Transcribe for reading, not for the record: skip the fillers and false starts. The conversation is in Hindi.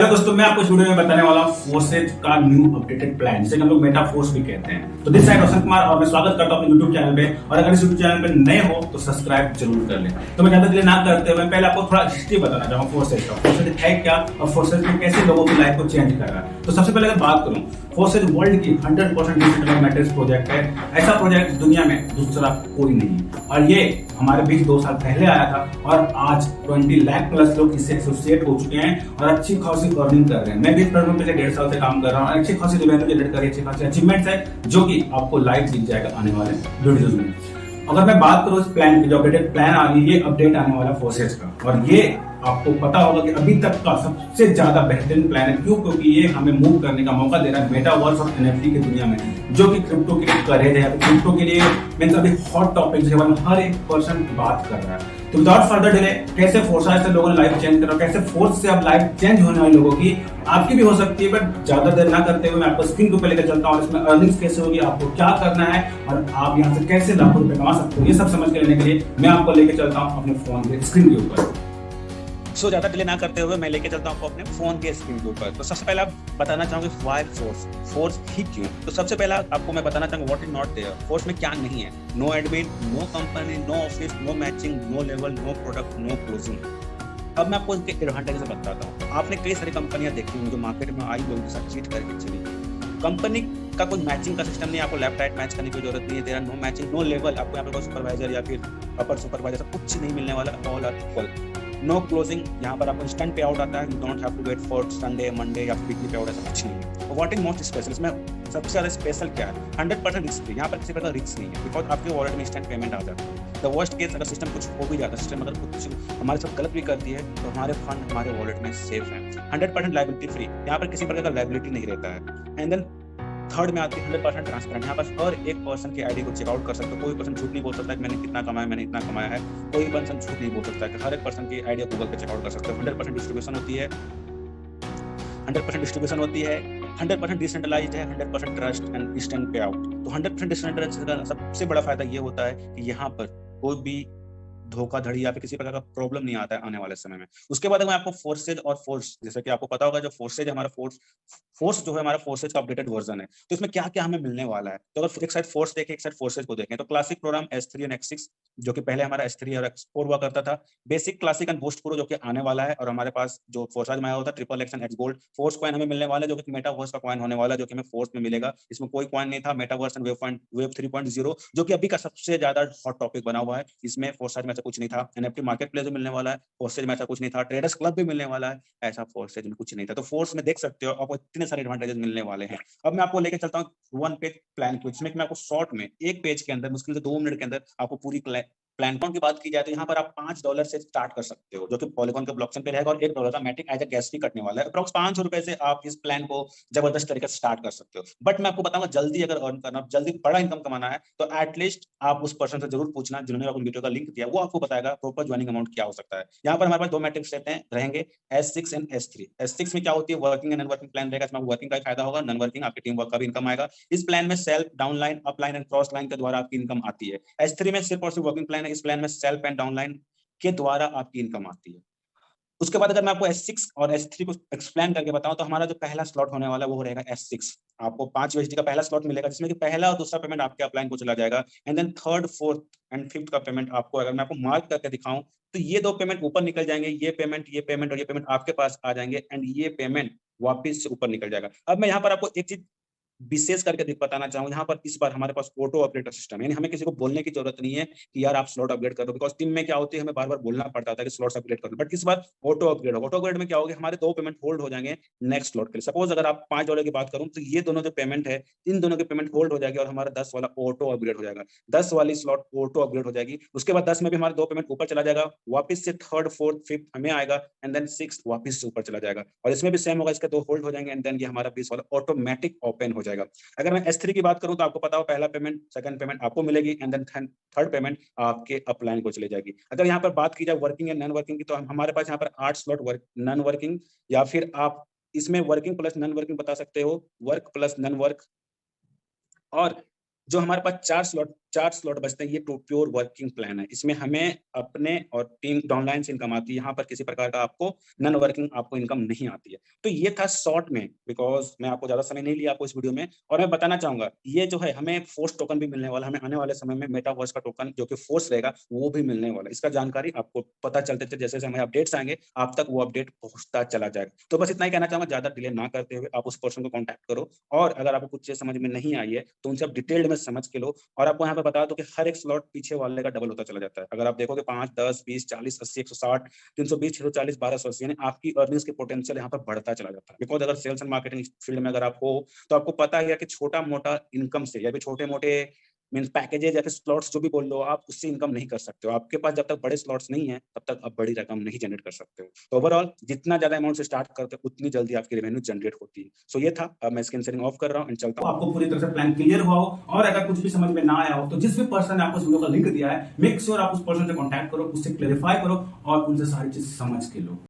हेलो दोस्तों, मैं आपको इस वीडियो में बताने वाला हूँ फोर्सेज का न्यू अपडेटेड प्लान, जिसे हम लोग मेटा फोर्स भी कहते हैं। तो दिस साइड रोशन कुमार और मैं स्वागत करता हूँ अपने यूट्यूब चैनल पे। और अगर इस यूट्यूब चैनल पे नए हो तो सब्सक्राइब जरूर कर लें। तो मैं ज्यादा डिले ना करते हुए पहले आपको थोड़ा हिस्ट्री बताना चाहूंगा फोर्सेज का। फोर्सेज है क्या और फोर्सेज में कैसे लोगों की लाइफ को चेंज कर रहा है। तो सबसे पहले अगर बात करूँ, फोर्सेज वर्ल्ड की 100% डिसेंट्रलाइज्ड मैट्रिक्स प्रोजेक्ट है। ऐसा प्रोजेक्ट दुनिया में दूसरा कोई नहीं है और ये हमारे बीच 2 साल पहले आया था और आज 20 लाख प्लस लोग इससे एसोसिएट हो चुके हैं और अच्छी खासी अर्निंग कर रहे हैं। मैं भी इस प्लेटफॉर्म पे 1.5 साल से काम कर रहा हूँ। अच्छी खासी रेवेन्यू जनरेट कर रही है, अच्छी खासी अचीवमेंट्स है जो कि आपको लाइव दिख जाएगा आने वाले वीडियोज में। अगर मैं बात करूँ इस प्लान की, जो अपडेटेड प्लान आ रही है, ये अपडेट आने वाला फोर्सेज का, और ये आपको पता होगा कि अभी तक का सबसे ज्यादा बेहतरीन प्लान है। क्यों? क्योंकि ये हमें मूव करने का मौका दे रहा है मेटावर्स और एनएफटी की दुनिया में, जो कि क्रिप्टो के लिए करेज है। क्रिप्टो के लिए मींस अभी हॉट टॉपिक है, हर एक पर्सन बात कर रहा है। तो विदाउट फर्दर डिले, कैसे फोर्सेज से लोगों ने लाइफ चेंज करा, कैसे फोर्स से अब लाइफ चेंज होने वाले लोगों की, आपकी भी हो सकती है। बट ज्यादा देर ना करते हुए मैं आपको स्क्रीन के ऊपर लेकर चलता हूँ और इसमें अर्निंग्स कैसे होगी, आपको क्या करना है और आप यहाँ से कैसे लाखों रुपए कमा सकते हो, ये सब समझ के लेने के लिए मैं आपको लेकर चलता हूँ अपने फोन के स्क्रीन के ऊपर। ज्यादा डिले ना करते हुए मैं लेके चलता हूँ आपको अपने फोन के स्क्रीन के ऊपर। तो सबसे पहले आप बताना चाहूंगे व्हाई फोर्स ही क्यों। तो सबसे पहला आपको मैं बताना चाहूंगा what is not there. Force में क्या नहीं है? No admin, no company, no office, no matching, no level, no product, no closing. अब मैं आपको इसके एडवांटेज बताता हूँ। आपने कई सारी कंपनियां देखी होंगी जो मार्केट में आई लोगों के साथ चीट करके चली। कंपनी का कोई मैचिंग का सिस्टम नहीं है, आपको लेफ्ट राइट मैच करने की जरूरत नहीं है। तेरा नो मैचिंग, नो लेवल, आपको यहाँ पे कोई सुपरवाइजर या फिर अपर सुपरवाइजर कुछ नहीं मिलने वाला। All are equal. No closing, यहाँ पर आपको इंस्टेंट पे आउट आता है। You don't have to wait for Sunday, Monday या वीकली पे आउट, ऐसा कुछ नहीं है। व्हाट इज मोस्ट स्पेशल, इसमें सबसे ज्यादा स्पेशल क्या है? 100% रिस्क फ्री। यहाँ पर किसी प्रकार रिस्क नहीं है, बिकॉज आपके वॉलेट में इंस्टेंट पेमेंट आ जाता है। द वर्स्ट केस, अगर सिस्टम कुछ हो भी जाता है, सिस्टम अगर कुछ हमारे साथ गलत भी करती है, तो हमारे फंड हमारे वॉलेट में सेफ है। 100% लाइबिलिटी फ्री, यहाँ पर किसी प्रकार का लाइबिलिटी नहीं रहता है। एंड देन थर्ड में आती है 100% ट्रांसपेरेंट। यहाँ पर हर एक पर्सन की आईडी को चेकआउट कर सकते हो। कोई पर्सन झूठ नहीं बोल सकता है कि मैंने कितना कमाया, मैंने इतना कमाया है। कोई पर्सन झूठ नहीं बोल सकता है कि हर एक पर्सन की आईडी गूगल पे चेकआउट कर सकते हो। 100% डिस्ट्रीब्यूशन होती है, 100% डिस्ट्रीब्यूशन होती है, 100% डिसेंट्रलाइज्ड है, 100% trust and instant pay out. तो 100% डिसेंट्रलाइज्ड का सबसे बड़ा फायदा ये होता है कि यहाँ पर कोई भी धोखाधड़ी या फिर किसी प्रकार का प्रॉब्लम नहीं आता है आने वाले समय में। उसके बाद मैं आपको फोर्सेज और फोर्स, जैसे कि आपको पता होगा जो फोर्सेज हमारा फोर्स जो है हमारा फोर्सेज का अपडेटेड वर्जन है, तो इसमें क्या क्या हमें मिलने वाला है। तो अगर एक साइड फोर्स देखें, एक साइड फोर्सेज को देखें, तो क्लासिक प्रोग्राम S3 और X6, जो कि पहले हमारा S3 और X4 हुआ करता था। Basic, classic and boost pro जो कि आने वाला है। और हमारे पास जो फोर्सेज में आया होता है triple x and x gold force coin हमें मिलने वाला है, जो कि मेटावर्स का कॉइन होने वाला है, जो कि हमें फोर्स में मिलेगा। इसमें कोई कॉइन नहीं था। मेटावर्स एंड वेब 3.0 जो कि अभी का सबसे ज्यादा हॉट टॉपिक बना हुआ है, इसमें फोर्सेज में ऐसा कुछ नहीं था। एनएफटी मार्केट प्लेस भी मिलने वाला है, फोर्सेज में ऐसा कुछ नहीं था। ट्रेडर्स क्लब भी मिलने वाला है, ऐसा फोर्सेज में कुछ नहीं था। तो फोर्स में देख सकते हो आपको इतने सारे एडवांटेजेस मिलने वाले हैं। अब मैं आपको लेकर चलता हूँ वन पेज प्लान को, जिसमें मैं आपको शॉर्ट में एक पेज के अंदर मुश्किल से 2 मिनट के अंदर आपको पूरी प्लान की बात की जाए तो यहाँ पर आप $5 से स्टार्ट कर सकते हो, जो कि पॉलीगॉन के ब्लॉकचेन पे रहेगा, और $1 का मैटिक एज अ गैस फी कटने वाला है। अप्रॉक्स ₹500 से आप इस प्लान को जबरदस्त तरीके से स्टार्ट कर सकते हो। बट मैं आपको बताऊंगा, जल्दी अगर अर्न करना, जल्दी बड़ा इनकम कमाना है, तो एटलीस्ट आप उस पर्सन से जरूर पूछना जिन्होंने आपको वीडियो का लिंक दिया, वो आपको बताएगा प्रॉपर ज्वाइनिंग अमाउंट क्या हो सकता है। यहाँ पर हमारे पास 2 मैट्रिक्स रहेंगे, S6 एंड S3। S6 में क्या होती है? Working and non working plan रहेगा। इसमें वर्किंग का फायदा होगा, नॉन वर्किंग आपकी टीम वर्क का भी इनकम आएगा। इस प्लान में self, downline, upline and cross line के द्वारा आपकी इनकम आती है। S3 में सिर्फ और सिर्फ वर्किंग प्लान है। इस प्लान में सेल्फ एंड डाउनलाइन के द्वारा आपकी इनकम आती है। उसके बाद अगर मैं आपको S6 और S3 को एक्सप्लेन करके बताऊं, तो हमारा जो पहला स्लॉट होने वाला है वो रहेगा S6। आपको 5 USD का पहला स्लॉट मिलेगा, जिसमें कि पहला और दूसरा पेमेंट आपके अपलाइन को चला जाएगा। And then third, fourth and fifth का पेमेंट आपको, अगर मैं आपको मार्क करके दिखाऊं, तो ये 2 पेमेंट ऊपर निकल जाएंगे। ये पेमेंट और ये पेमेंट आपके पास आ जाएंगे, एंड ये पेमेंट वापिस से ऊपर निकल जाएगा। अब मैं यहाँ पर आपको एक चीज विशेष करके बताना चाहूंगा, यहाँ पर इस बार हमारे पास ऑटो अपडेट का सिस्टम है। यानी हमें किसी को बोलने की जरूरत नहीं है कि यार आप स्लॉट अपग्रेड कर दो, बिकॉज टीम में क्या होती है, हमें बार बार बोलना पड़ता था कि स्लॉट्स अपग्रेड कर दो। बट इस बार ऑटो अपग्रेड होगा। ऑटो अपग्रेड में क्या होगा, हमारे 2 पेमेंट होल्ड हो जाएंगे नेक्स्ट स्लॉट के लिए। सपोज अगर आप $5 की बात करूं, तो ये दोनों जो पेमेंट है, इन दोनों के पेमेंट होल्ड हो जाएगी और हमारा 10 वाला ऑटो अपग्रेड हो जाएगा। 10 वाली स्लॉट ऑटो अपग्रेड हो जाएगी। उसके बाद 10 में भी हमारे 2 पेमेंट ऊपर चला जाएगा, वापिस से थर्ड, फोर्थ, फिफ्थ हमें आएगा, एंड देन सिक्स वापिस से ऊपर चला जाएगा। और इसमें भी सेम होगा, इसके 2 होल्ड हो जाएंगे, एंड देन ये हमारा 20 वाला ऑटोमेटिक ओपन हो जाएगा। अगर मैं S3 की बात करूं, तो आपको पता हो पहला पेमेंट, सेकंड पेमेंट आपको मिलेगी, एंड देन थर्ड पेमेंट आपके अपलाइन को चले जाएगी। अगर यहाँ पर बात की जाए वर्किंग या नॉन वर्किंग की, तो हमारे पास यहाँ पर 8 स्लॉट नॉन वर्किंग, या फिर आप इसमें वर्किंग प्लस नॉन वर्किंग बता सकते हो, वर्क प्लस नॉन वर्क। और जो हमारे पास 4 स्लॉट 4 स्लॉट बचते हैं। ये प्योर वर्किंग प्लान है। इसमें हमें अपने और टीम डाउनलाइन से इनकम आती है। यहाँ पर किसी प्रकार का आपको नॉन वर्किंग आपको इनकम नहीं आती है। तो ये था शॉर्ट में, बिकॉज मैं आपको ज्यादा समय नहीं लिया आपको इस वीडियो में। और मैं बताना चाहूंगा ये जो है हमें फोर्स टोकन भी मिलने वाला, हमें आने वाले समय में मेटावर्स का टोकन जो कि फोर्स रहेगा वो भी मिलने वाला। इसका जानकारी आपको पता चलते थे जैसे जैसे हमें अपडेट्स आएंगे आप तक वो अपडेट पहुंचता चला जाएगा। तो बस इतना ही कहना चाहूंगा, ज्यादा डिले ना करते हुए आप उस पर्सन को कॉन्टैक्ट करो। और अगर आपको कुछ चीज समझ में नहीं आई है तो उनसे आप डिटेल्ड में समझ के लो। और आपको यहाँ पे बता दो कि हर एक स्लॉट पीछे वाले का डबल होता चला जाता है। अगर आप देखोगे 5, 10, 20, 40, 80, 160, 320, 640, 1280, यानी आपकी अर्निंग्स की पोटेंशियल यहाँ पर बढ़ता चला जाता है। बिकॉज अगर सेल्स एंड मार्केटिंग फील्ड में अगर आप हो तो आपको पता है कि छोटा मोटा इनकम से या फिर छोटे मोटे मीन पैकेजेस या फिर स्लॉट्स जो भी बोल लो आप, उससे इनकम नहीं कर सकते हो। आपके पास जब तक बड़े स्लॉट्स नहीं है तब तक आप बड़ी रकम नहीं जनरेट कर सकते हो। तो ओवरऑल जितना ज्यादा अमाउंट से स्टार्ट करते हो उतनी जल्दी आपकी रेवेन्यू जनरेट होती है। सो ये था। अब मैं स्क्रीन शेयरिंग ऑफ कर रहा हूँ एंड चलता तो हूँ। आपको पूरी तरह से प्लान क्लियर हुआ हो और अगर कुछ भी समझ में ना आया हो तो जिस भी पर्सन ने आपको इस वीडियो का लिंक दिया है, मेक श्योर आप उस पर्सन से कांटेक्ट करो, उससे क्लेरिफाई करो और उनसे सारी चीज समझ के लो।